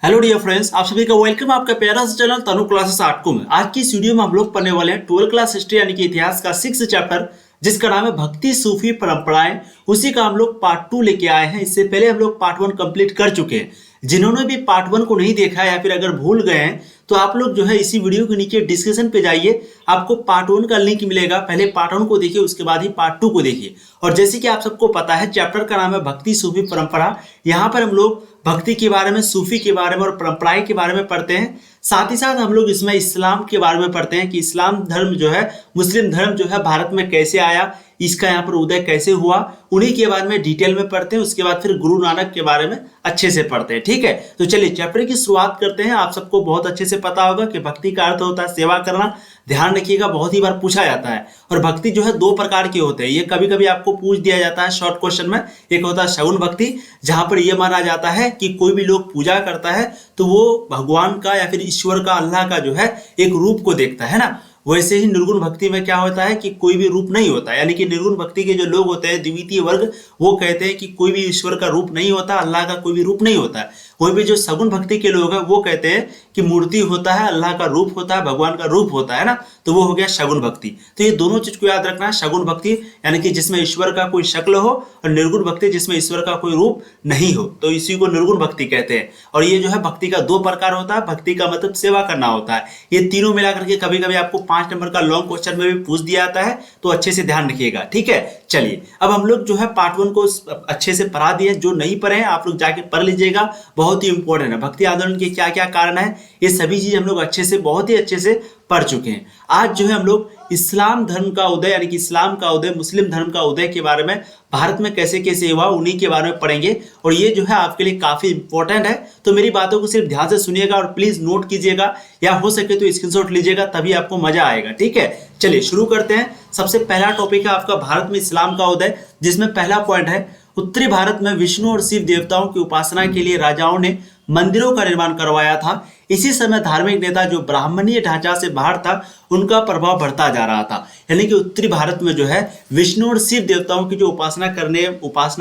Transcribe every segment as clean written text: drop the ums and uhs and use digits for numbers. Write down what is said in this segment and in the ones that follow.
Hello dear friends, आप सभी का वेलकम। आपका प्यारा सा चैनल तनु क्लासेस आर्टको में। आज की इस वीडियो में हम लोग पढ़ने वाले हैं 12th क्लास हिस्ट्री यानी कि इतिहास का 6th चैप्टर, जिसका नाम है भक्ति सूफी परंपराएं। उसी का हम लोग पार्ट 2 लेके आए हैं। इससे पहले हम लोग पार्ट 1 कंप्लीट कर चुके हैं। जिन्होंने भी पार्ट 1 को नहीं देखा या फिर अगर भूल गए हैं तो आप लोग जो है इसी वीडियो के नीचे डिस्क्रिप्शन पे जाइए, आपको पार्ट 1 का लिंक मिलेगा। पहले पार्ट 1 को देखिए, उसके बाद ही पार्ट 2 को देखिए। और जैसे कि आप सबको पता है, चैप्टर का नाम है भक्ति सूफी परंपरा। यहाँ पर हम लोग भक्ति के बारे में, सूफी के बारे में और परंपराएं के बारे में पढ़ते हैं। साथ ही साथ हम लोग इसमें इस्लाम के बारे में पढ़ते हैं कि इस्लाम धर्म जो है, मुस्लिम धर्म जो है भारत में कैसे आया, इसका यहाँ पर उदय कैसे हुआ, उन्हीं के बारे में डिटेल में पढ़ते हैं। उसके बाद फिर गुरु नानक के बारे में अच्छे से पढ़ते हैं। ठीक है, तो चलिए चैप्टर की शुरुआत करते हैं। आप सबको बहुत अच्छे से पता होगा कि भक्ति का अर्थ होता है सेवा करना। ध्यान रखिएगा, बहुत ही बार पूछा जाता है। और भक्ति जो है 2 प्रकार के होते हैं। ये कभी कभी आपको पूछ दिया जाता है शॉर्ट क्वेश्चन में। एक होता है सगुण भक्ति, जहां पर यह माना जाता है कि कोई भी लोग पूजा करता है तो वो भगवान का या फिर ईश्वर का, अल्लाह का जो है एक रूप को देखता है ना। वैसे ही निर्गुण भक्ति में क्या होता है कि कोई भी रूप नहीं होता, यानी कि निर्गुण भक्ति के जो लोग होते हैं, द्वितीय वर्ग, वो कहते हैं कि कोई भी ईश्वर का रूप नहीं होता, अल्लाह का कोई भी रूप नहीं होता है। कोई भी जो सगुण भक्ति के लोग हैं वो कहते हैं कि मूर्ति होता है, अल्लाह का रूप होता है, भगवान का रूप होता है ना। तो वो हो गया सगुण भक्ति। तो ये दोनों चीज को याद रखना है। सगुण भक्ति यानी कि जिसमें ईश्वर का कोई शक्ल हो, और निर्गुण भक्ति जिसमें ईश्वर का कोई रूप नहीं हो, तो इसी को निर्गुण भक्ति कहते हैं। और ये जो है भक्ति का 2 प्रकार होता है। भक्ति का मतलब सेवा करना होता है। ये तीनों मिलाकर के कभी कभी आपको 5 नंबर का लॉन्ग क्वेश्चन में भी पूछ दिया जाता है, तो अच्छे से ध्यान रखिएगा। ठीक है, चलिए अब हम लोग जो है पार्ट 1 को अच्छे से पढ़ा दिए। जो नहीं पढ़े हैं आप लोग जाके पढ़ लीजिएगा, बहुत ही इंपॉर्टेंट है। भक्ति आंदोलन के क्या क्या कारण है, ये सभी चीज हम लोग अच्छे से, बहुत ही अच्छे से पढ़ चुके हैं। आज जो है हम लोग इस्लाम धर्म का उदय यानी कि इस्लाम का उदय, मुस्लिम धर्म का उदय के बारे में, भारत में कैसे कैसे हुआ, उन्हीं के बारे में पढ़ेंगे। और ये जो है आपके लिए काफी इंपॉर्टेंट है। तो मेरी बातों को सिर्फ ध्यान से सुनिएगा और प्लीज नोट कीजिएगा, या हो सके तो स्क्रीनशॉट लीजिएगा, तभी आपको मजा आएगा। ठीक है, चलिए शुरू करते हैं। सबसे पहला टॉपिक है आपका भारत में इस्लाम का उदय, जिसमें पहला पॉइंट है उत्तरी भारत में विष्णु और शिव देवताओं की उपासना के लिए राजाओं ने मंदिरों का निर्माण करवाया था। इसी समय धार्मिक नेता जो ब्राह्मणीय ढांचा से बाहर था, उनका प्रभाव बढ़ता जा रहा था। यानी कि उत्तरी भारत में जो है विष्णु और शिव देवताओं की जो उपासना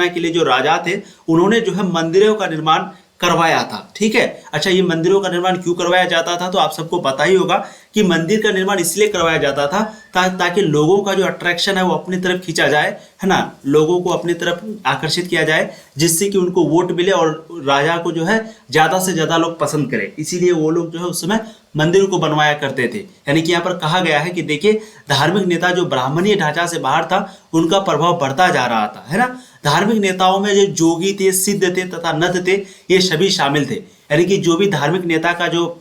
के लिए जो राजा थे, उन्होंने जो है मंदिरों का निर्माण करवाया था। ठीक है, अच्छा, ये मंदिरों का निर्माण क्यों करवाया जाता था, तो आप सबको पता ही होगा कि मंदिर का निर्माण इसलिए करवाया जाता था ताकि लोगों का जो अट्रैक्शन है वो अपनी तरफ खींचा जाए, है ना। लोगों को अपनी तरफ आकर्षित किया जाए, जिससे कि उनको वोट मिले और राजा को जो है ज्यादा से ज्यादा लोग पसंद करें। इसीलिए वो लोग जो है उस समय मंदिर को बनवाया करते थे। यानी कि यहाँ पर कहा गया है कि देखिए, धार्मिक नेता जो ब्राह्मणीय ढांचा से बाहर था, उनका प्रभाव बढ़ता जा रहा था, है ना। धार्मिक नेताओं में जो जोगी थे, सिद्ध थे तथा नद थे, ये सभी शामिल थे। यानी कि जो भी धार्मिक नेता का जो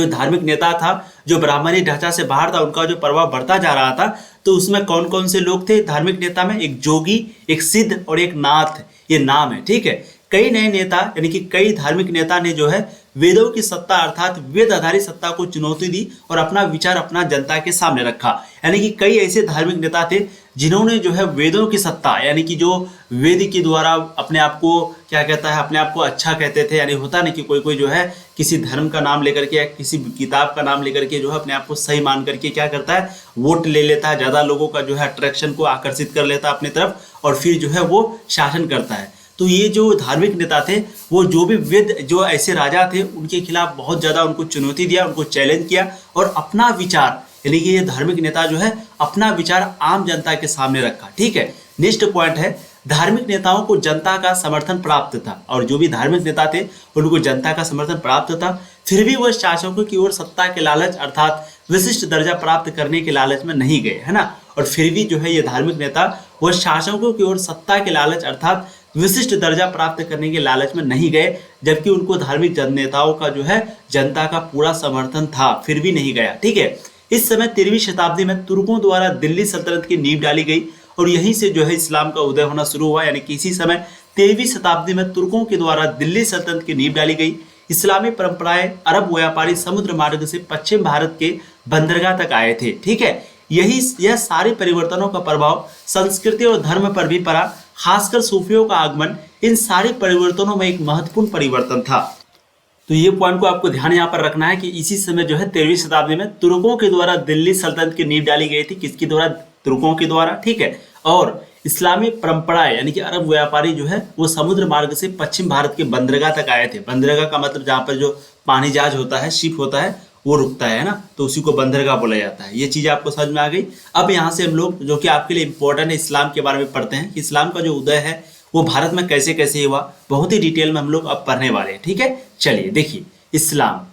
धार्मिक नेता था, जो ब्राह्मणी ढांचा से बाहर था, उनका जो प्रभाव बढ़ता जा रहा था। तो उसमें कौन कौन से लोग थे धार्मिक नेता में? एक जोगी, एक सिद्ध और एक नाथ, ये नाम है। ठीक है, कई नए नेता यानी कि कई धार्मिक नेता ने जो है वेदों की सत्ता अर्थात वेद आधारित सत्ता को चुनौती दी और अपना विचार अपना जनता के सामने रखा। यानी कि कई ऐसे धार्मिक नेता थे जिन्होंने जो है वेदों की सत्ता, यानी कि जो वेद के द्वारा अपने आप को क्या कहता है, अपने आप को अच्छा कहते थे। यानी होता नहीं कि कोई कोई जो है किसी धर्म का नाम लेकर के या किसी किताब का नाम लेकर के जो है अपने आप को सही मान करके क्या करता है, वोट ले लेता है, ज्यादा लोगों का जो है अट्रैक्शन को आकर्षित कर लेता है अपनी तरफ, और फिर जो है वो शासन करता है। तो ये जो धार्मिक नेता थे, वो जो भी वेद, जो ऐसे राजा थे, उनके खिलाफ बहुत ज्यादा उनको चुनौती दिया, उनको चैलेंज किया और अपना विचार, यानी कि ये धार्मिक नेता जो है अपना विचार आम जनता के सामने रखा। ठीक है, नेक्स्ट पॉइंट है धार्मिक नेताओं को जनता का समर्थन प्राप्त था। और जो भी धार्मिक नेता थे उनको जनता का समर्थन प्राप्त था, फिर भी वह शासकों की ओर सत्ता के लालच अर्थात विशिष्ट दर्जा प्राप्त करने के लालच में नहीं गए, है ना। और फिर भी जो है ये धार्मिक नेता वह शासकों की ओर सत्ता के लालच अर्थात विशिष्ट दर्जा प्राप्त करने के लालच में नहीं गए, जबकि उनको धार्मिक नेताओं का जो है जनता का पूरा समर्थन था, फिर भी नहीं गया। ठीक है, इस समय 13वीं शताब्दी में तुर्कों द्वारा दिल्ली सल्तनत की नींव डाली गई और यहीं से जो है इस्लाम का उदय होना शुरू हुआ। यानी कि इसी समय 13वीं शताब्दी में तुर्कों के द्वारा दिल्ली सल्तनत की नींव डाली गई। इस्लामी परंपराएं अरब व्यापारी समुद्र मार्ग से पश्चिम भारत के बंदरगाह तक आए थे। ठीक है, यह सारे परिवर्तनों का प्रभाव संस्कृति और धर्म पर भी पड़ा। खासकर सूफियों का आगमन इन सारे परिवर्तनों में एक महत्वपूर्ण परिवर्तन था। तो ये पॉइंट को आपको ध्यान यहाँ पर रखना है कि इसी समय जो है 13वीं शताब्दी में तुर्कों के द्वारा दिल्ली सल्तनत की नींव डाली गई थी। किसके द्वारा? तुर्कों के द्वारा। ठीक है, और इस्लामी परंपराएं यानी कि अरब व्यापारी जो है वो समुद्र मार्ग से पश्चिम भारत के बंदरगाह तक आए थे। बंदरगाह का मतलब जहाँ पर जो पानी जहाज होता है, शिप होता है, वो रुकता है ना, तो उसी को बंदरगाह बोला जाता है। ये चीज आपको समझ में आ गई। अब यहाँ से हम लोग जो कि आपके लिए इंपॉर्टेंट है इस्लाम के बारे में पढ़ते हैं कि इस्लाम का जो उदय है वो भारत में कैसे कैसे हुआ, बहुत ही डिटेल में हम लोग अब पढ़ने वाले हैं। ठीक है, चलिए देखिए इस्लाम।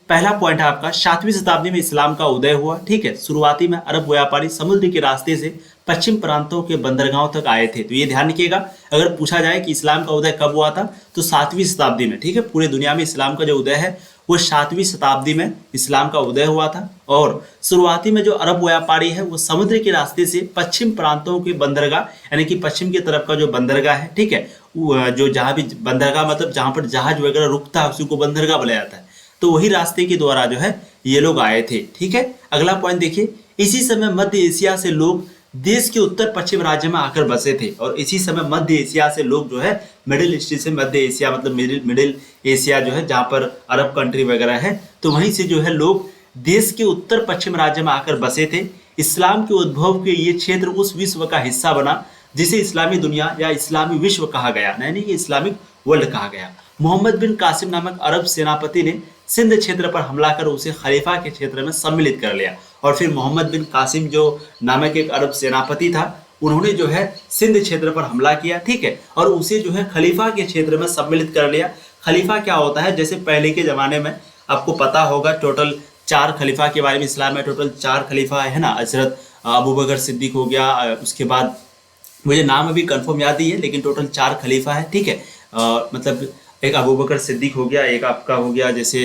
पहला पॉइंट है आपका 7वीं शताब्दी में इस्लाम का उदय हुआ। ठीक है, शुरुआती में अरब व्यापारी समुद्र के रास्ते से पश्चिम प्रांतों के बंदरगाहों तक आए थे। तो ये ध्यान रखिएगा, अगर पूछा जाए कि इस्लाम का उदय कब हुआ था तो 7वीं शताब्दी में। ठीक है, पूरे दुनिया में इस्लाम का जो उदय है वो 7वीं शताब्दी में इस्लाम का उदय हुआ था। और शुरुआती में जो अरब व्यापारी है वो समुद्र के रास्ते से पश्चिम प्रांतों के बंदरगाह यानी कि पश्चिम की तरफ का जो बंदरगाह है, ठीक है, जो जहाँ भी बंदरगाह मतलब जहाँ पर जहाज वगैरह रुकता है उसी को बंदरगाह बोला जाता है, तो वही रास्ते के द्वारा जो है ये लोग आए थे। ठीक है, अगला पॉइंट देखिए, इसी समय मध्य एशिया से लोग देश के उत्तर पश्चिम राज्य में आकर बसे थे। और इसी समय मध्य एशिया से लोग जो है मिडिल ईस्ट से, मध्य एशिया मतलब मिडिल एशिया जो है जहाँ पर अरब कंट्री वगैरह है, तो वहीं से जो है लोग देश के उत्तर पश्चिम राज्य में आकर बसे थे। इस्लाम के उद्भव के ये क्षेत्र उस विश्व का हिस्सा बना जिसे इस्लामी दुनिया या इस्लामी विश्व कहा गया, यानी कि इस्लामिक वर्ल्ड कहा गया। मोहम्मद बिन कासिम नामक अरब सेनापति ने सिंध क्षेत्र पर हमला कर उसे खलीफा के क्षेत्र में सम्मिलित कर लिया। और फिर मोहम्मद बिन कासिम जो नामक एक अरब सेनापति था, उन्होंने जो है सिंध क्षेत्र पर हमला किया। ठीक है, और उसे जो है खलीफा के क्षेत्र में सम्मिलित कर लिया। खलीफा क्या होता है, जैसे पहले के जमाने में आपको पता होगा टोटल 4 खलीफा के बारे में इस्लाम में टोटल 4 खलीफा है ना। हजरत अबू बकर सिद्दीक हो गया, उसके बाद मुझे नाम अभी कंफर्म याद नहीं है, लेकिन टोटल 4 खलीफा है। ठीक है, मतलब एक अबू बकर सिद्दीक हो गया, एक आपका हो गया जैसे,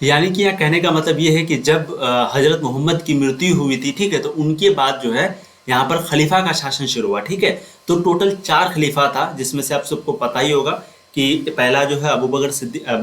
यानी कि यहाँ कहने का मतलब ये है कि जब हजरत मोहम्मद की मृत्यु हुई थी, ठीक है, तो उनके बाद जो है यहाँ पर खलीफा का शासन शुरू हुआ। ठीक है, तो टोटल 4 खलीफा था, जिसमें से आप सबको पता ही होगा कि पहला जो है अबू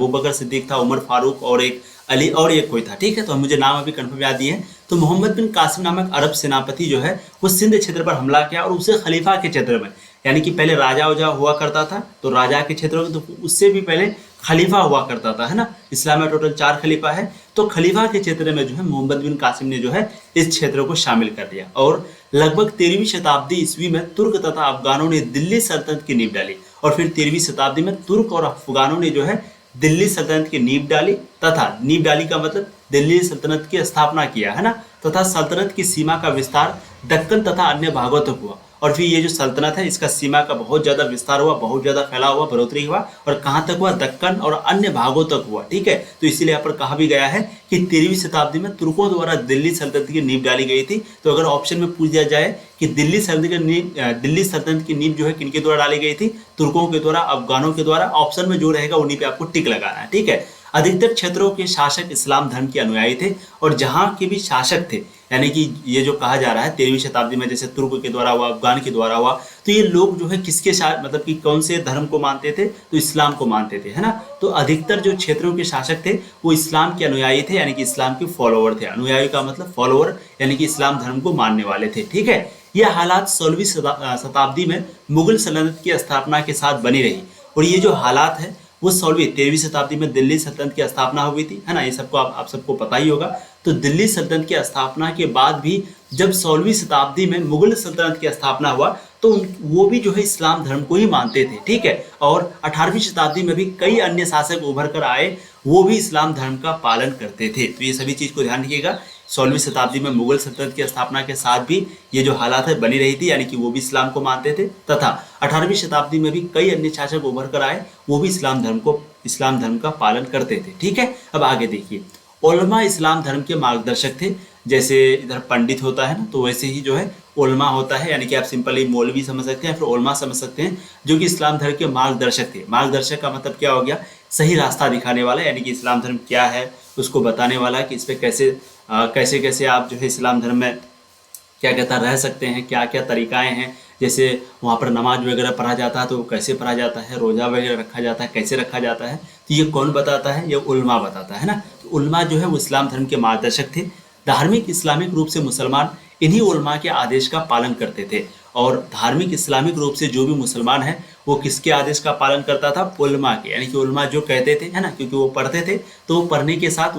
बकर सिद्दीक था, उमर फारूक और एक अली और एक कोई था। ठीक है, तो मुझे नाम अभी कंफर्म याद नहीं है। तो मोहम्मद बिन कासिम नामक अरब सेनापति जो है वो सिंध क्षेत्र पर हमला किया और उसे खलीफा के क्षेत्र में, यानी कि पहले राजा उजा हुआ करता था, तो राजा के क्षेत्र में, तो उससे भी पहले खलीफा हुआ करता था, है ना। इस्लाम में टोटल 4 खलीफा है, तो खलीफा के क्षेत्र में जो है मोहम्मद बिन कासिम ने जो है इस क्षेत्र को शामिल कर लिया। और लगभग 13वीं शताब्दी ईस्वी में तुर्क तथा अफगानों ने दिल्ली सल्तनत की नींव डाली। और फिर 13वीं शताब्दी में तुर्क और अफगानों ने जो है दिल्ली सल्तनत की नींव डाली, तथा नींव डाली का मतलब दिल्ली सल्तनत की स्थापना किया, है ना, तथा सल्तनत की सीमा का विस्तार दक्कन तथा अन्य भागों तक हुआ। और फिर ये जो सल्तनत है इसका सीमा का बहुत ज़्यादा विस्तार हुआ, बहुत ज़्यादा फैलाव हुआ, बढ़ोतरी हुआ, और कहाँ तक हुआ, दक्कन और अन्य भागों तक हुआ। ठीक है, तो इसीलिए यहाँ पर कहा भी गया है कि 13वीं शताब्दी में तुर्कों द्वारा दिल्ली सल्तनत की नींव डाली गई थी। तो अगर ऑप्शन में पूछ दिया जाए कि दिल्ली सल्तनत की नींव जो है किनके द्वारा डाली गई थी, तुर्कों के द्वारा, अफगानों के द्वारा, ऑप्शन में जो रहेगा उन्हीं पे आपको टिक लगाना है। ठीक है, अधिकतर क्षेत्रों के शासक इस्लाम धर्म के अनुयायी थे, और जहाँ के भी शासक थे, यानी कि ये जो कहा जा रहा है 13वीं शताब्दी में जैसे तुर्क के द्वारा हुआ, अफगान के द्वारा हुआ, तो ये लोग जो है किसके साथ मतलब कि कौन से धर्म को मानते थे, तो इस्लाम को मानते थे, है ना। तो अधिकतर जो क्षेत्रों के शासक थे वो इस्लाम के अनुयायी थे, यानी कि इस्लाम के फॉलोवर थे। अनुयायी का मतलब फॉलोवर, यानी कि इस्लाम धर्म को मानने वाले थे। ठीक है, यह हालात 16वीं शताब्दी में मुगल सल्तनत की स्थापना के साथ बनी रही। और ये जो हालात है वो 13वीं शताब्दी में दिल्ली सल्तनत की स्थापना हुई थी, है ना, ये सबको आप सबको पता ही होगा। तो दिल्ली सल्तनत की स्थापना के बाद भी जब 16वीं शताब्दी में मुगल सल्तनत की स्थापना हुआ तो वो भी जो है इस्लाम धर्म को ही मानते थे। ठीक है, और 18वीं शताब्दी में भी कई अन्य शासक उभर कर आए, वो भी इस्लाम धर्म का पालन करते थे। तो ये सभी चीज़ को ध्यान रखिएगा। 16वीं शताब्दी में मुगल सल्तनत की स्थापना के साथ भी ये जो हालात है बनी रही थी, यानी कि वो भी इस्लाम को मानते थे, तथा 18वीं शताब्दी में भी कई अन्य शासक उभर कर आए, वो भी इस्लाम धर्म का पालन करते थे। ठीक है, अब आगे देखिए, उलमा इस्लाम धर्म के मार्गदर्शक थे। जैसे इधर पंडित होता है ना, तो वैसे ही जो है उलमा होता है, यानी कि आप सिंपली मौलवी समझ सकते हैं, फिर उलमा समझ सकते हैं, जो कि इस्लाम धर्म के मार्गदर्शक थे। मार्गदर्शक का मतलब क्या हो गया, सही रास्ता दिखाने वाला, यानी कि इस्लाम धर्म क्या है उसको बताने वाला, कि इस पर कैसे आप जो है इस्लाम धर्म में क्या कहता रह सकते हैं, क्या क्या तरीकाएं हैं। जैसे वहाँ पर नमाज वगैरह पढ़ा जाता है तो वो कैसे पढ़ा जाता है, रोज़ा वगैरह रखा जाता है कैसे रखा जाता है, तो ये कौन बताता है, ये उलमा बताता है ना। तो उलमा जो है वो इस्लाम धर्म के मार्गदर्शक थे। धार्मिक इस्लामिक रूप से मुसलमान इन्हीं उलमा के आदेश का पालन करते थे, और धार्मिक इस्लामिक रूप से जो भी मुसलमान है वो किसके आदेश का पालन करता था, उलमा के, यानी कि उलमा जो कहते थे, है ना, क्योंकि वो पढ़ते थे, तो वो पढ़ने के साथ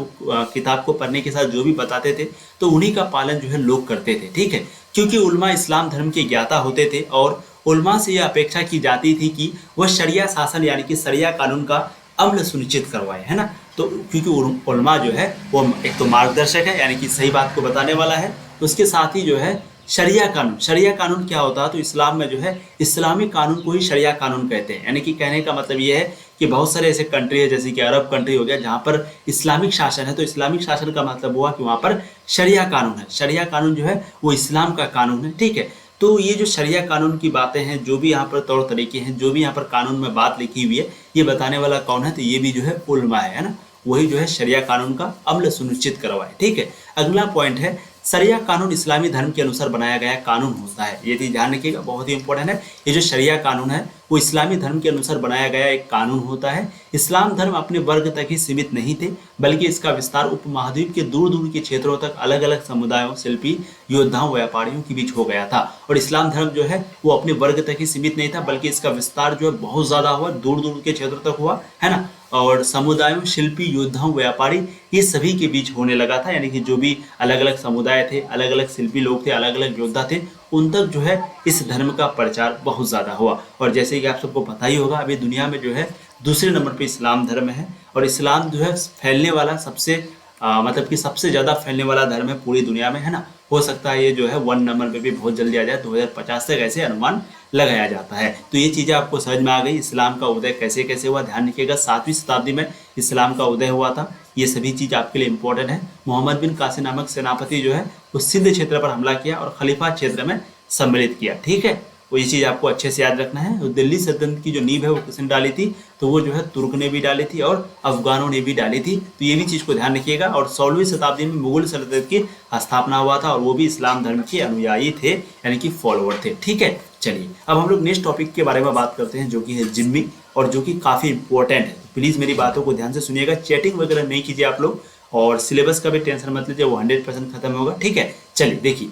किताब को पढ़ने के साथ जो भी बताते थे तो उन्हीं का पालन जो है लोग करते थे। ठीक है, क्योंकि उलमा इस्लाम धर्म के ज्ञाता होते थे और उलमा से यह अपेक्षा की जाती थी कि वह शरिया शासन यानी कि शरिया कानून का अमल सुनिश्चित करवाए, है ना। तो क्योंकि उलमा जो है वो एक तो मार्गदर्शक है यानी कि सही बात को बताने वाला है, उसके साथ ही जो है शरिया कानून क्या होता है, तो इस्लाम में जो है इस्लामी कानून को ही शरिया कानून कहते हैं। यानी कि कहने का मतलब ये है कि बहुत सारे ऐसे कंट्री है जैसे कि अरब कंट्री हो गया जहाँ पर इस्लामिक शासन है, तो इस्लामिक शासन का मतलब हुआ कि वहाँ पर शरिया कानून है। शरिया कानून जो है वो इस्लाम का कानून है, ठीक है। तो ये जो शरिया कानून की बातें हैं, जो भी यहाँ पर तौर तरीके हैं, जो भी यहाँ पर कानून में बात लिखी हुई है, ये बताने वाला कौन है, तो ये भी जो है उलमा है ना। वही जो है शरिया कानून का अमल सुनिश्चित करवाए, ठीक है। अगला पॉइंट है शरिया कानून इस्लामी धर्म के अनुसार बनाया गया कानून होता है। ये चीज ध्यान रखिएगा, बहुत ही इंपॉर्टेंट है। ये जो शरिया कानून है वो इस्लामी धर्म के अनुसार बनाया गया एक कानून होता है। इस्लाम धर्म अपने वर्ग तक ही सीमित नहीं थे, बल्कि इसका विस्तार उपमहाद्वीप के दूर दूर के क्षेत्रों तक अलग अलग समुदायों, शिल्पी, योद्धाओं, व्यापारियों के बीच हो गया था। और इस्लाम धर्म जो है वो अपने वर्ग तक ही सीमित नहीं था, बल्कि इसका विस्तार जो है बहुत ज्यादा हुआ, दूर दूर के क्षेत्रों तक हुआ, है ना। और समुदायों, शिल्पी, योद्धाओं, व्यापारी, ये सभी के बीच होने लगा था। यानी कि जो भी अलग अलग समुदाय थे, अलग अलग शिल्पी लोग थे, अलग अलग योद्धा थे, उन तक जो है इस धर्म का प्रचार बहुत ज़्यादा हुआ। और जैसे कि आप सबको पता ही होगा, अभी दुनिया में जो है दूसरे नंबर पे इस्लाम धर्म है। और इस्लाम जो है फैलने वाला सबसे मतलब कि सबसे ज़्यादा फैलने वाला धर्म है पूरी दुनिया में, है ना। हो सकता है ये जो है 1 नंबर पे भी बहुत जल्दी आ जाए, 2050 तक ऐसे अनुमान लगाया जाता है। तो ये चीज़ें आपको समझ में आ गई। इस्लाम का उदय कैसे कैसे हुआ, ध्यान रखिएगा 7वीं शताब्दी में इस्लाम का उदय हुआ था। ये सभी चीज़ आपके लिए इंपॉर्टेंट है। मोहम्मद बिन कासिम नामक सेनापति जो है वो सिंध क्षेत्र पर हमला किया और खलीफा क्षेत्र में सम्मिलित किया, ठीक है। वो ये चीज़ आपको अच्छे से याद रखना है। तो दिल्ली सल्तनत की जो नींव है वो किसने डाली थी, तो वो जो है तुर्क ने भी डाली थी और अफगानों ने भी डाली थी। तो ये भी चीज़ को ध्यान रखिएगा। और 16वीं शताब्दी में मुगल सल्तनत की स्थापना हुआ था और वो भी इस्लाम धर्म के अनुयायी थे, यानी कि फॉलोअर थे, ठीक है। चलिए अब हम लोग नेक्स्ट टॉपिक के बारे में बात करते हैं, जो कि है जिम्मी, और जो कि काफ़ी इंपॉर्टेंट है। प्लीज़ मेरी बातों को ध्यान से सुनिएगा, चैटिंग वगैरह नहीं कीजिए आप लोग, और सिलेबस का भी टेंशन मत लीजिए, वो 100% खत्म होगा, ठीक है। चलिए देखिए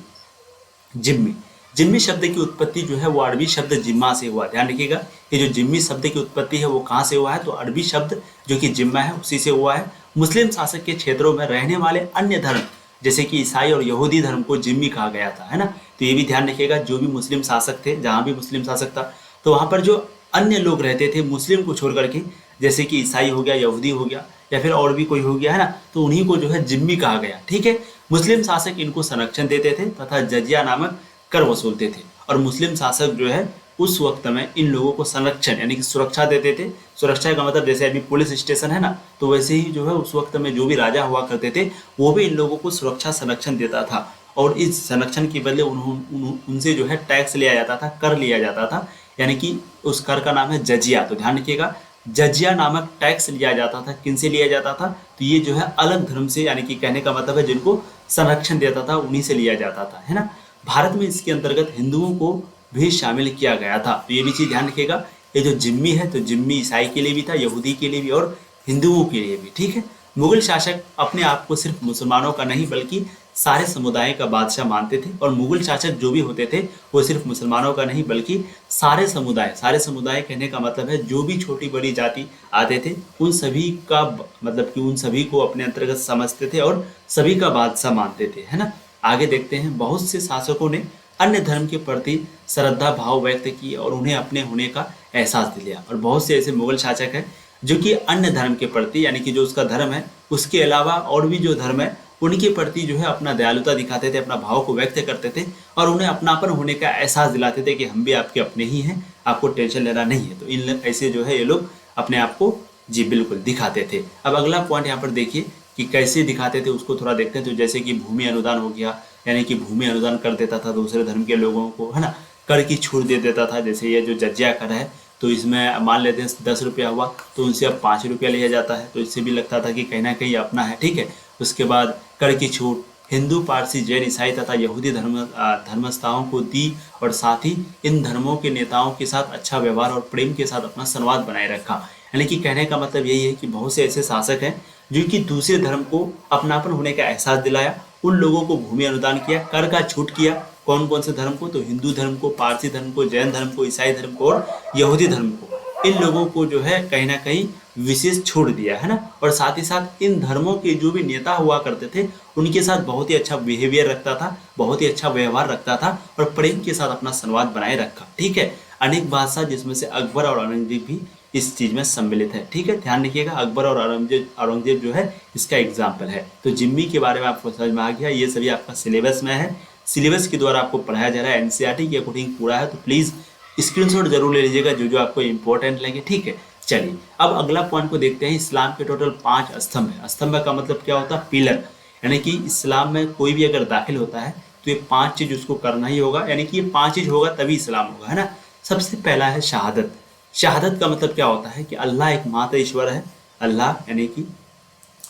जिम्मी, जिम्मी शब्द की उत्पत्ति जो है वो अरबी शब्द जिम्मा से हुआ। ध्यान रखिएगा, ये जो जिम्मी शब्द की उत्पत्ति है वो कहाँ से हुआ है, तो अरबी शब्द जो कि जिम्मा है उसी से हुआ है। मुस्लिम शासक के क्षेत्रों में रहने वाले अन्य धर्म जैसे कि ईसाई और यहूदी धर्म को जिम्मी कहा गया था, है ना। तो ये भी ध्यान रखिएगा, जो भी मुस्लिम शासक थे, जहाँ भी मुस्लिम शासक था, तो वहाँ पर जो अन्य लोग रहते थे मुस्लिम को छोड़ करके, जैसे कि ईसाई हो गया, यहूदी हो गया, या फिर और भी कोई हो गया, है ना, तो उन्हीं को जो है जिम्मी कहा गया, ठीक है। मुस्लिम शासक इनको संरक्षण देते थे तथा जजिया नामक कर वसूलते थे। और मुस्लिम शासक जो है उस वक्त में इन लोगों को संरक्षण यानी कि सुरक्षा देते थे। सुरक्षा का मतलब जैसे अभी पुलिस स्टेशन है ना, तो वैसे ही जो है उस वक्त में जो भी राजा हुआ करते थे वो भी इन लोगों को सुरक्षा संरक्षण देता था। और इस संरक्षण के बदले उनसे जो है टैक्स लिया जाता था, कर लिया जाता था, यानी कि उस कर का नाम है जजिया। तो ध्यान रखिएगा, जजिया नामक टैक्स लिया जाता था। किनसे लिया जाता था, तो ये जो है अलग धर्म से, यानी कि कहने का मतलब है जिनको संरक्षण देता था उन्हीं से लिया जाता था, है ना। भारत में इसके अंतर्गत हिंदुओं को भी शामिल किया गया था। तो ये भी चीज़ ध्यान रखिएगा, ये जो जिम्मी है तो जिम्मी ईसाई के लिए भी था, यहूदी के लिए भी और हिंदुओं के लिए भी, ठीक है। मुगल शासक अपने आप को सिर्फ मुसलमानों का नहीं बल्कि सारे समुदाय का बादशाह मानते थे। और मुगल शासक जो भी होते थे वो सिर्फ मुसलमानों का नहीं बल्कि सारे समुदाय कहने का मतलब है जो भी छोटी बड़ी जाति आते थे उन सभी का मतलब कि उन सभी को अपने अंतर्गत समझते थे और सभी का बादशाह मानते थे, है ना। आगे देखते हैं, बहुत से शासकों ने अन्य धर्म के प्रति श्रद्धा भाव व्यक्त किए और उन्हें अपने होने का एहसास दिलाया। और बहुत से ऐसे मुगल शासक हैं जो कि अन्य धर्म के प्रति, यानी कि जो उसका धर्म है उसके अलावा और भी जो धर्म है उनके प्रति जो है अपना दयालुता दिखाते थे, अपना भाव को व्यक्त करते थे और उन्हें अपनापन होने का एहसास दिलाते थे कि हम भी आपके अपने ही हैं, आपको टेंशन लेना नहीं है। तो इन ऐसे जो है ये लोग अपने आप को जी बिल्कुल दिखाते थे। अब अगला पॉइंट यहाँ पर देखिए कि कैसे दिखाते थे, उसको थोड़ा देखते हैं। तो जैसे कि भूमि अनुदान हो गया, यानी कि भूमि अनुदान कर देता था दूसरे धर्म के लोगों को, है ना। कर की छूट दे देता था, जैसे ये जो जजिया कर है तो इसमें मान लेते हैं 10 रुपया हुआ तो उनसे अब 5 रुपया लिया जाता है, तो इससे भी लगता था कि कहीं ना कहीं अपना है, ठीक है। उसके बाद कर की छूट हिंदू, पारसी, जैन, ईसाई तथा यहूदी धर्मस्थाओं को दी और साथ ही इन धर्मों के नेताओं के साथ अच्छा व्यवहार और प्रेम के साथ अपना संवाद बनाए रखा। यानी कि कहने का मतलब यही है कि बहुत से ऐसे शासक हैं जो कि दूसरे धर्म को अपनापन होने का एहसास दिलाया, उन लोगों को भूमि अनुदान किया, कर का छूट किया। कौन कौन से धर्म को, तो हिंदू धर्म को, पारसी धर्म को, जैन धर्म को, ईसाई धर्म को और यहूदी धर्म को। इन लोगों को जो है कहीं ना कहीं विशेष छूट दिया है ना। और साथ ही साथ इन धर्मों के जो भी नेता हुआ करते थे उनके साथ बहुत ही अच्छा बिहेवियर रखता था, बहुत ही अच्छा व्यवहार रखता था और प्रेम के साथ अपना संवाद बनाए रखा। ठीक है, अनेक बादशाह जिसमें से अकबर और औरंगजेब भी इस चीज में सम्मिलित है। ठीक है, ध्यान रखिएगा, अकबर और औरंगजेब जो है इसका एग्जाम्पल है। तो जिम्मी के बारे में आपको समझ में आ गया, ये सभी आपका सिलेबस में है, सिलेबस के द्वारा आपको पढ़ाया जा रहा है, एनसीईआरटी के अकॉर्डिंग पूरा है। तो प्लीज स्क्रीनशॉट जरूर ले लीजिएगा जो जो आपको इंपॉर्टेंट लगे। ठीक है, चलिए अब अगला पॉइंट को देखते हैं। इस्लाम के टोटल 5 स्तंभ है। स्तंभ का मतलब क्या होता है? पिलर, यानी कि इस्लाम में कोई भी अगर दाखिल होता है तो ये 5 चीज उसको करना ही होगा, यानी कि ये 5 चीज होगा तभी इस्लाम होगा, है ना। सबसे पहला है शहादत। शहादत का मतलब क्या होता है कि अल्लाह एकमात्र ईश्वर है। अल्लाह यानी कि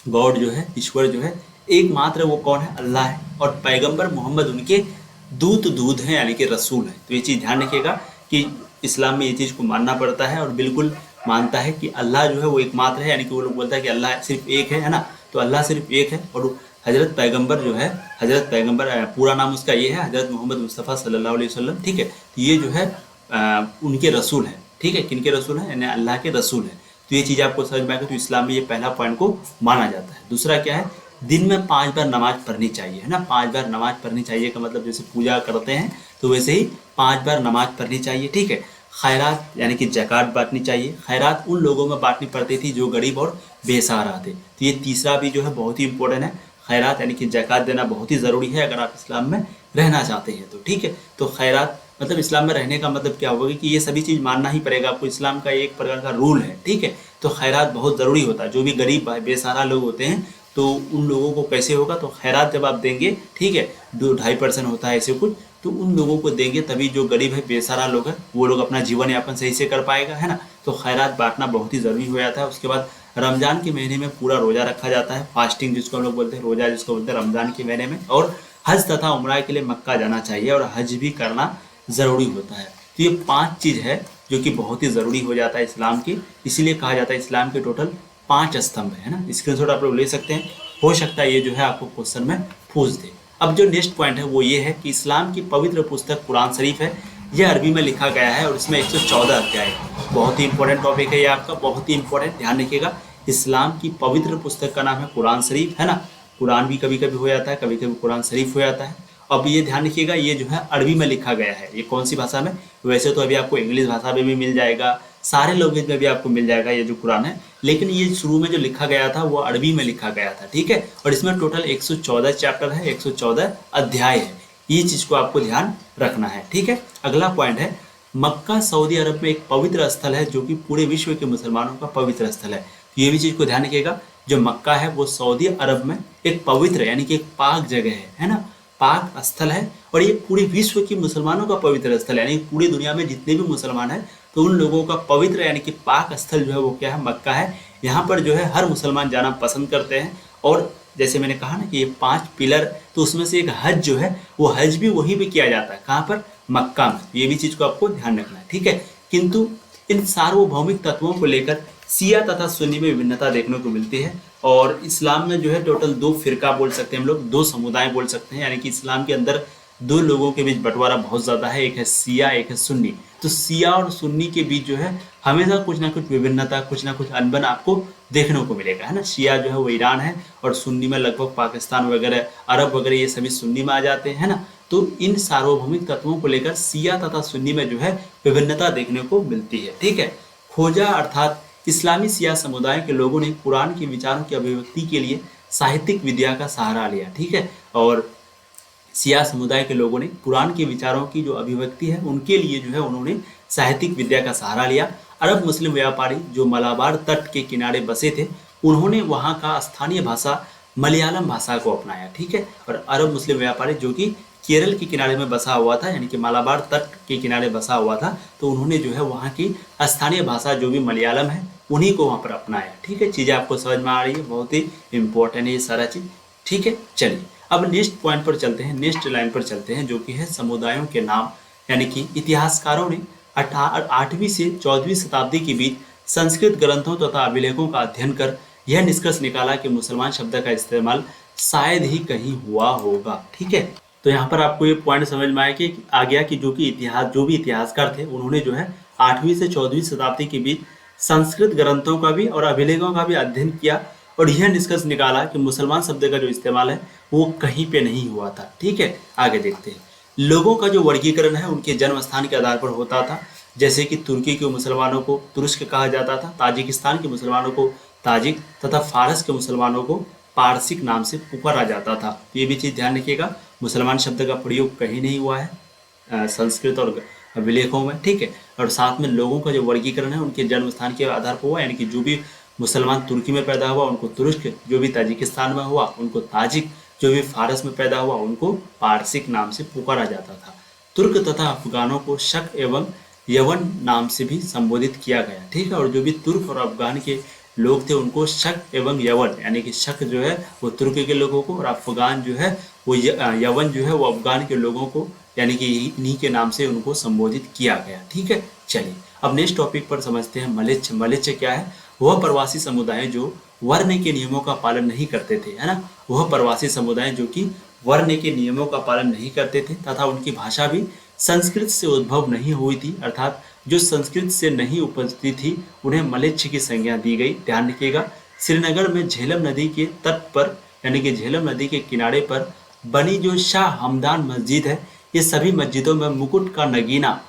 गॉड जो है, ईश्वर जो है एकमात्र, वो कौन है? अल्लाह है। और पैगंबर मोहम्मद उनके दूत हैं, यानी कि रसूल है। तो ये चीज़ ध्यान रखिएगा कि इस्लाम में ये चीज़ को मानना पड़ता है और बिल्कुल मानता है कि अल्लाह जो है वो एकमात्र है, यानी कि वो लोग बोलता है कि अल्लाह सिर्फ एक है ना। तो अल्लाह सिर्फ एक है और हजरत पैगंबर जो है, हजरत पैगंबर पूरा नाम उसका ये है, हजरत मोहम्मद मुस्तफ़ा सल्लल्लाहु अलैहि वसल्लम। ठीक है, तो ये जो है उनके रसूल है। ठीक है, किनके रसूल हैं? यानी अल्लाह के रसूल है। तो ये चीज़ आपको समझ में आएगा। तो इस्लाम में ये पहला पॉइंट को माना जाता है। दूसरा क्या है? दिन में 5 बार नमाज पढ़नी चाहिए, है ना। 5 बार नमाज पढ़नी चाहिए का मतलब जैसे पूजा करते हैं तो वैसे ही 5 बार नमाज पढ़नी चाहिए। ठीक है, खैरात यानी कि ज़कात बांटनी चाहिए। खैरात उन लोगों में बांटनी पड़ती थी जो गरीब और बेसहारा थे। तो ये तीसरा भी जो है बहुत ही इंपॉर्टेंट है। खैरात यानी कि ज़कात देना बहुत ही ज़रूरी है अगर आप इस्लाम में रहना चाहते हैं तो। ठीक है, तो खैरात मतलब इस्लाम में रहने का मतलब क्या होगा कि ये सभी चीज़ मानना ही पड़ेगा आपको, इस्लाम का एक प्रकार का रूल है। ठीक है, तो खैरात बहुत ज़रूरी होता है। जो भी गरीब बेसहारा लोग होते हैं तो उन लोगों को कैसे होगा? तो खैरात जब आप देंगे, ठीक है, 2-2.5% होता है ऐसे कुछ, तो उन लोगों को देंगे तभी जो गरीब है बेसहारा लोग हैं वो लोग अपना जीवन यापन सही से कर पाएगा, है ना। तो खैरात बांटना बहुत ही ज़रूरी हो जाता है। उसके बाद रमज़ान के महीने में पूरा रोज़ा रखा जाता है, फास्टिंग जिसको हम लोग बोलते हैं, रोज़ा जिसको बोलते हैं रमज़ान के महीने में। और हज तथा उम्रा के लिए मक्का जाना चाहिए और हज भी करना ज़रूरी होता है। तो ये 5 चीज़ है जो कि बहुत ही ज़रूरी हो जाता है इस्लाम की, इसीलिए कहा जाता है इस्लाम के टोटल 5 स्तंभ है ना। स्क्रीनशॉट आप लोग ले सकते हैं, हो सकता है ये जो है आपको क्वेश्चन में पूछ दे। अब जो नेक्स्ट पॉइंट है वो ये है कि इस्लाम की पवित्र पुस्तक कुरान शरीफ है। यह अरबी में लिखा गया है और इसमें 114 अध्याय है। बहुत ही इंपॉर्टेंट टॉपिक है ये आपका, बहुत ही इंपॉर्टेंट, ध्यान रखिएगा। इस्लाम की पवित्र पुस्तक का नाम है कुरान शरीफ, है ना। कुरान भी कभी कभी हो जाता है, कभी कभी कुरान शरीफ हो जाता है। अब ये ध्यान रखिएगा, ये जो है अरबी में लिखा गया है। ये कौन सी भाषा में? वैसे तो अभी आपको इंग्लिश भाषा में भी मिल जाएगा, सारे लैंग्वेज में भी आपको मिल जाएगा ये जो कुरान है, लेकिन ये शुरू में जो लिखा गया था वो अरबी में लिखा गया था। ठीक है, और इसमें टोटल 114 चैप्टर है, 114 अध्याय है। ये चीज़ को आपको ध्यान रखना है। ठीक है, अगला पॉइंट है, मक्का सऊदी अरब में एक पवित्र स्थल है जो कि पूरे विश्व के मुसलमानों का पवित्र स्थल है। तो ये भी चीज़ को ध्यान रखिएगा, जो मक्का है वो सऊदी अरब में एक पवित्र यानी कि एक पाक जगह है ना, पाक स्थल है। और ये पूरे विश्व के मुसलमानों का पवित्र स्थल है, यानी पूरी दुनिया में जितने भी मुसलमान हैं तो उन लोगों का पवित्र यानी कि पाक स्थल जो है वो क्या है? मक्का है। यहाँ पर जो है हर मुसलमान जाना पसंद करते हैं। और जैसे मैंने कहा ना कि ये 5 पिलर, तो उसमें से एक हज जो है वो हज भी वहीं पे किया जाता है। कहाँ पर? मक्का में। ये भी चीज़ को आपको ध्यान रखना है। ठीक है, किंतु इन सार्वभौमिक तत्वों को लेकर शिया तथा सुन्नी में विभिन्नता देखने को मिलती है। और इस्लाम में जो है टोटल 2 फिरका बोल सकते हैं हम लोग, 2 समुदाय बोल सकते हैं, यानी कि इस्लाम के अंदर 2 लोगों के बीच बंटवारा बहुत ज़्यादा है, एक है शिया, एक है सुन्नी। तो शिया और सुन्नी के बीच जो है हमेशा कुछ ना कुछ विभिन्नता, कुछ ना कुछ अनबन आपको देखने को मिलेगा, है ना। शिया जो है वो ईरान है और सुन्नी में लगभग पाकिस्तान वगैरह, अरब वगैरह ये सभी सुन्नी में आ जाते हैं, है ना। तो इन सार्वभौमिक तत्वों को लेकर शिया तथा सुन्नी में जो है विभिन्नता देखने को मिलती है। ठीक है, खोजा अर्थात इस्लामी शिया समुदाय के लोगों ने कुरान के विचारों की अभिव्यक्ति के लिए साहित्यिक विद्या का सहारा लिया। ठीक है, और शिया समुदाय के लोगों ने कुरान के विचारों की जो अभिव्यक्ति है उनके लिए जो है उन्होंने साहित्यिक विद्या का सहारा लिया। अरब मुस्लिम व्यापारी जो मलाबार तट के किनारे बसे थे उन्होंने वहाँ का स्थानीय भाषा मलयालम भाषा को अपनाया। ठीक है, और अरब मुस्लिम व्यापारी जो कि केरल के किनारे में बसा हुआ था, यानी कि मलाबार तट के किनारे बसा हुआ था, तो उन्होंने जो है वहाँ की स्थानीय भाषा जो भी मलयालम है उन्हीं को वहाँ पर अपनाया। ठीक है, चीज़ें आपको समझ में आ रही है, बहुत ही इंपॉर्टेंट है ये सारा चीज़। ठीक है, चलिए अब नेक्स्ट पॉइंट पर चलते हैं, नेक्स्ट लाइन पर चलते हैं, जो कि है समुदायों के नाम। यानी कि इतिहासकारों ने 8वीं से 14वीं शताब्दी के बीच संस्कृत ग्रंथों तथा अभिलेखों का अध्ययन कर यह निष्कर्ष निकाला कि मुसलमान शब्द का इस्तेमाल शायद ही कहीं हुआ होगा। ठीक है, तो यहाँ पर आपको ये पॉइंट समझ में आ गया कि जो भी इतिहासकार थे उन्होंने जो है 8वीं से 14वीं शताब्दी के बीच संस्कृत ग्रंथों का भी और अभिलेखों का भी अध्ययन किया और यह निष्कर्ष निकाला कि मुसलमान शब्द का जो इस्तेमाल है वो कहीं पे नहीं हुआ था। ठीक है, आगे देखते हैं। लोगों का जो वर्गीकरण है उनके जन्म स्थान के आधार पर होता था, जैसे कि तुर्की के मुसलमानों को तुर्क कहा जाता था, ताजिकिस्तान के मुसलमानों को ताजिक तथा फारस के मुसलमानों को पारसिक नाम से पुकारा जाता था। तो ये भी चीज़ ध्यान रखिएगा, मुसलमान शब्द का प्रयोग कहीं नहीं हुआ है संस्कृत और अभिलेखों में। ठीक है, और साथ में लोगों का जो वर्गीकरण है उनके जन्म स्थान के आधार पर हुआ, यानी कि जो भी मुसलमान तुर्की में पैदा हुआ उनको तुर्क, जो भी ताजिकिस्तान में हुआ उनको ताजिक, जो भी फारस में पैदा हुआ उनको पारसिक नाम से पुकारा जाता था। तुर्क तथा अफगानों को शक एवं यवन नाम से भी संबोधित किया गया। ठीक है, और जो भी तुर्क और अफगान के लोग थे उनको शक एवं यवन, यानी कि शक जो है वो तुर्क के लोगों को और अफगान जो है वो यवन जो है वो अफगान के लोगों को, यानी कि इन्हीं के नाम से उनको संबोधित किया गया। ठीक है, चलिए अब नेक्स्ट टॉपिक पर समझते हैं मलेच्छ। मलेच्छ क्या है? वह प्रवासी समुदाय जो वर्ण के नियमों का पालन नहीं करते थे, है ना। वह प्रवासी समुदाय जो कि वर्ण के नियमों का पालन नहीं करते थे तथा उनकी भाषा भी संस्कृत से उद्भव नहीं हुई थी, अर्थात जो संस्कृत से नहीं उपजती थी उन्हें मलेच्छ की संज्ञा दी गई। ध्यान रखिएगा, श्रीनगर में झेलम नदी के तट पर, यानी कि झेलम नदी के किनारे पर बनी जो शाह हमदान मस्जिद है, ये सभी मस्जिदों में मुकुट का नगीना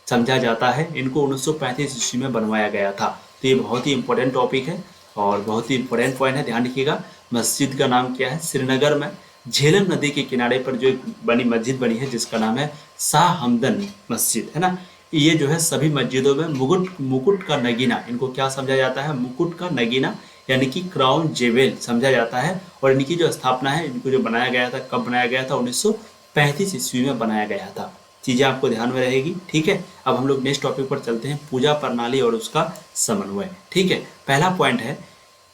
समझा जाता है। इनको 1935 ईस्वी में बनवाया गया था। तो ये बहुत ही इंपॉर्टेंट टॉपिक है और बहुत ही इंपॉर्टेंट पॉइंट है, ध्यान रखिएगा। मस्जिद का नाम क्या है? श्रीनगर में झेलम नदी के किनारे पर जो बनी मस्जिद बनी है जिसका नाम है शाह हमदन मस्जिद, है ना। ये जो है सभी मस्जिदों में मुकुट का नगीना, इनको क्या समझा जाता है? मुकुट का नगीना, यानी कि क्राउन जेवेल समझा जाता है। और इनकी जो स्थापना है, इनको जो बनाया गया था, कब बनाया गया था? 1935 ईस्वी में बनाया गया था। चीज़ें आपको ध्यान में रहेगी। ठीक है, अब हम लोग नेक्स्ट टॉपिक पर चलते हैं, पूजा प्रणाली और उसका समन्वय। ठीक है, पहला पॉइंट है,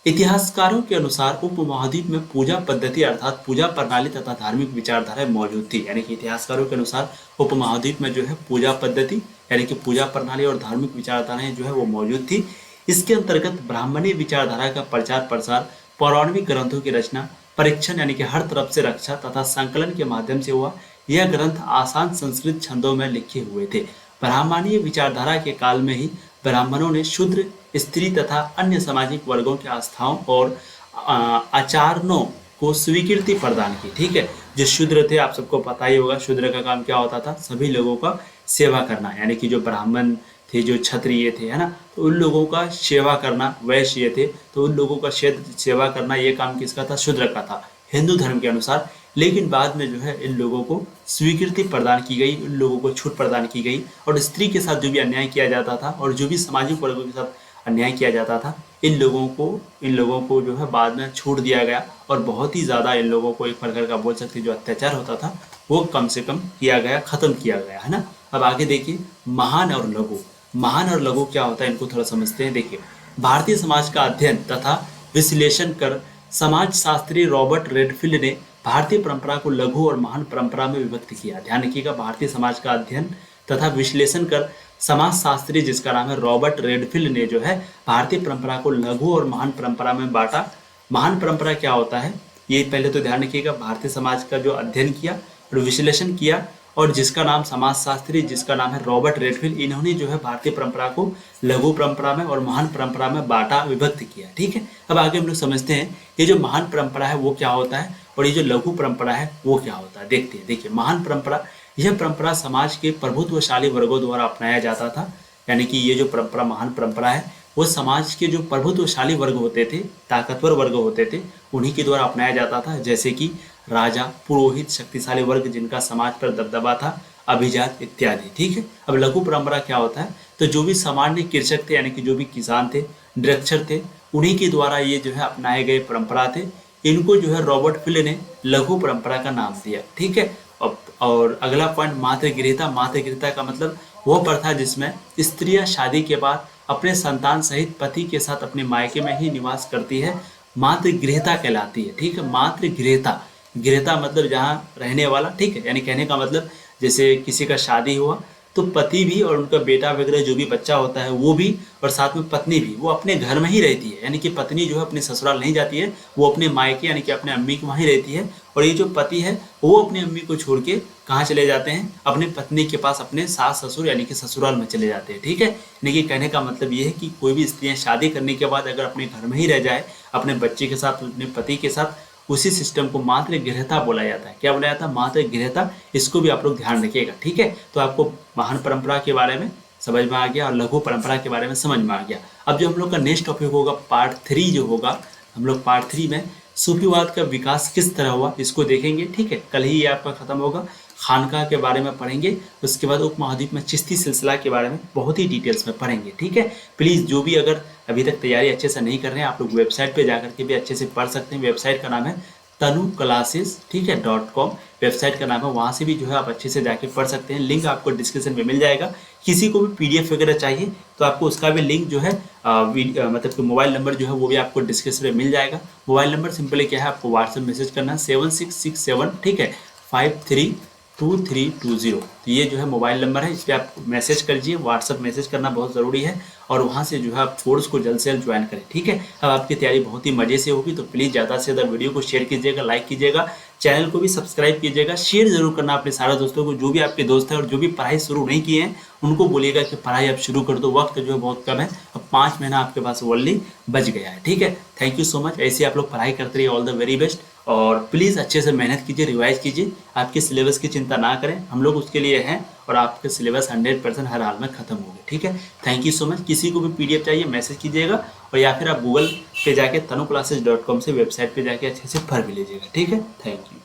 इतिहासकारों के अनुसार उपमहाद्वीप में पूजा पद्धति अर्थात पूजा प्रणाली तथा धार्मिक विचारधारा मौजूद थी। यानी कि इतिहासकारों के अनुसार उपमहाद्वीप में जो है पूजा पद्धति यानी कि पूजा प्रणाली और धार्मिक विचारधाराएं जो है वो मौजूद थी। इसके अंतर्गत ब्राह्मणी विचारधारा का प्रचार प्रसार, पौराणिक ग्रंथों की रचना, परीक्षण यानी कि हर तरफ से रक्षा तथा संकलन के माध्यम से हुआ। यह ग्रंथ आसान संस्कृत छंदों में लिखे हुए थे। ब्राह्मणीय विचारधारा के काल में ही ब्राह्मणों ने शूद्र, स्त्री तथा अन्य सामाजिक वर्गों की आस्थाओं और आचरणों को स्वीकृति प्रदान की। ठीक है, जो शूद्र थे, आप सबको पता ही होगा शूद्र का काम क्या होता था? सभी लोगों का सेवा करना, यानी कि जो ब्राह्मण थे, जो क्षत्रिय थे, है ना, तो उन लोगों का सेवा करना, वैश्य थे तो उन लोगों का सेवा करना, ये काम किसका था? शूद्र का था हिंदू धर्म के अनुसार। लेकिन बाद में जो है इन लोगों को स्वीकृति प्रदान की गई, इन लोगों को छूट प्रदान की गई और स्त्री के साथ जो भी अन्याय किया जाता था और जो भी सामाजिक वर्गों के साथ अन्याय किया जाता था, इन लोगों को जो है बाद में छूट दिया गया और बहुत ही ज़्यादा इन लोगों को एक प्रकार का बोल सकते जो अत्याचार होता था वो कम से कम किया गया, खत्म किया गया, है ना। अब आगे देखिए, महान और लघु। महान और लघु क्या होता है, इनको थोड़ा समझते हैं। देखिए, भारतीय समाज का अध्ययन तथा विश्लेषण कर समाज शास्त्री रॉबर्ट रेडफील्ड ने भारतीय परंपरा को लघु और महान परंपरा में विभक्त किया। ध्यान रखिएगा, भारतीय समाज का अध्ययन तथा विश्लेषण कर समाज शास्त्री जिसका नाम है रॉबर्ट रेडफील्ड ने जो है भारतीय परंपरा को लघु और महान परंपरा में बांटा। महान परंपरा क्या होता है, ये पहले तो ध्यान रखिएगा। भारतीय समाज का जो अध्ययन किया और विश्लेषण किया और जिसका नाम समाजशास्त्री जिसका नाम है रॉबर्ट रेडफील्ड, इन्होंने जो है भारतीय परंपरा को लघु परंपरा में और महान परंपरा में बांटा, विभक्त किया। ठीक है, अब आगे हम लोग समझते हैं ये जो महान परंपरा है वो क्या होता है और ये जो लघु परंपरा है वो क्या होता है। देखते हैं। देखिए, महान परंपरा, यह परंपरा समाज के प्रभुत्वशाली वर्गों द्वारा अपनाया जाता था। यानी कि ये जो परंपरा, महान परंपरा है, वो समाज के जो प्रभुत्वशाली वर्ग होते थे, ताकतवर वर्ग होते थे, उन्हीं के द्वारा अपनाया जाता था। जैसे कि राजा, पुरोहित, शक्तिशाली वर्ग जिनका समाज पर दबदबा था, अभिजात इत्यादि। ठीक है, अब लघु परंपरा क्या होता है, तो जो भी सामान्य कृषक थे यानी कि जो भी किसान थे, निरक्षर थे, उन्हीं के द्वारा ये जो है अपनाए गए परंपरा थे। इनको जो है रॉबर्ट फिल ने लघु परंपरा का नाम दिया। ठीक है, और अगला पॉइंट, मातृगृहता। मातृगृहता का मतलब वह प्रथा जिसमें स्त्रियां शादी के बाद अपने संतान सहित पति के साथ अपने मायके में ही निवास करती है, मातृगृहता कहलाती है। ठीक है, मातृगृहता, गृहता मतलब जहाँ रहने वाला। ठीक है, यानी कहने का मतलब जैसे किसी का शादी हुआ तो पति भी और उनका बेटा वगैरह जो भी बच्चा होता है वो भी, और साथ में पत्नी भी, वो अपने घर में ही रहती है। यानी कि पत्नी जो है अपने ससुराल नहीं जाती है, वो अपने मायके यानी कि अपने अम्मी के वहीं रहती है। और ये जो पति है वो अपनी अम्मी को छोड़ के कहाँ चले जाते हैं, अपने पत्नी के पास, अपने सास ससुर यानी कि ससुराल में चले जाते हैं। ठीक है, यानी कि कहने का मतलब ये है कि कोई भी स्त्रियाँ शादी करने के बाद अगर अपने घर में ही रह जाए अपने बच्चे के साथ, अपने पति के साथ, उसी सिस्टम को मातृगृहता बोला जाता है। क्या बोला जाता है? मातृगृहता। इसको भी आप लोग ध्यान रखिएगा। ठीक है, तो आपको महान परंपरा के बारे में समझ में आ गया और लघु परंपरा के बारे में समझ में आ गया। अब जो हम लोग का नेक्स्ट टॉपिक होगा पार्ट 3 जो होगा, हम लोग पार्ट 3 में सूफीवाद का विकास किस तरह हुआ इसको देखेंगे। ठीक है, कल ही ये आपका खत्म होगा। खानका के बारे में पढ़ेंगे, उसके बाद उपमहाद्वीप में चिश्ती सिलसिला के बारे में बहुत ही डिटेल्स में पढ़ेंगे। ठीक है, प्लीज़ जो भी अगर अभी तक तैयारी अच्छे से नहीं कर रहे हैं आप लोग वेबसाइट पे जाकर के भी अच्छे से पढ़ सकते हैं। वेबसाइट का नाम है तनुक्लासेस, ठीक है .com वेबसाइट का नाम है। वहाँ से भी जो है आप अच्छे से जाके पढ़ सकते हैं। लिंक आपको डिस्क्रिप्शन में मिल जाएगा। किसी को भी PDF वगैरह चाहिए तो आपको उसका भी लिंक जो है मतलब कि मोबाइल नंबर जो है वो भी आपको डिस्क्रिप्शन में मिल जाएगा। मोबाइल नंबर सिंपली क्या है, आपको व्हाट्सएप मैसेज करना है 7667, ठीक है 532320। तो ये जो है मोबाइल नंबर है, इस पर आप मैसेज करिए। व्हाट्सअप मैसेज करना बहुत ज़रूरी है और वहाँ से जो है आप कोर्स को जल्द से जल्द ज्वाइन करें। ठीक है, अब आपकी तैयारी बहुत ही मज़े से होगी। तो प्लीज़ ज़्यादा से ज़्यादा वीडियो को शेयर कीजिएगा, लाइक कीजिएगा, चैनल को भी सब्सक्राइब कीजिएगा। शेयर जरूर करना अपने सारे दोस्तों को, जो भी आपके दोस्त हैं और जो भी पढ़ाई शुरू नहीं किए हैं उनको बोलिएगा कि पढ़ाई अब शुरू कर दो। वक्त जो है बहुत कम है, अब 5 महीना आपके पास ओनली बच गया है। ठीक है, थैंक यू सो मच। ऐसे आप लोग पढ़ाई करते रहिए। All the very best. और प्लीज़ अच्छे से मेहनत कीजिए, रिवाइज कीजिए। आपके सिलेबस की चिंता ना करें, हम लोग उसके लिए हैं और आपके सिलेबस 100% हर हाल में खत्म होंगे। ठीक है, थैंक यू सो मच। किसी को भी PDF चाहिए मैसेज कीजिएगा और या फिर आप गूगल पे जाके tanuclasses.com से वेबसाइट पे जाके अच्छे से पढ़ भी लीजिएगा। ठीक है, थैंक यू।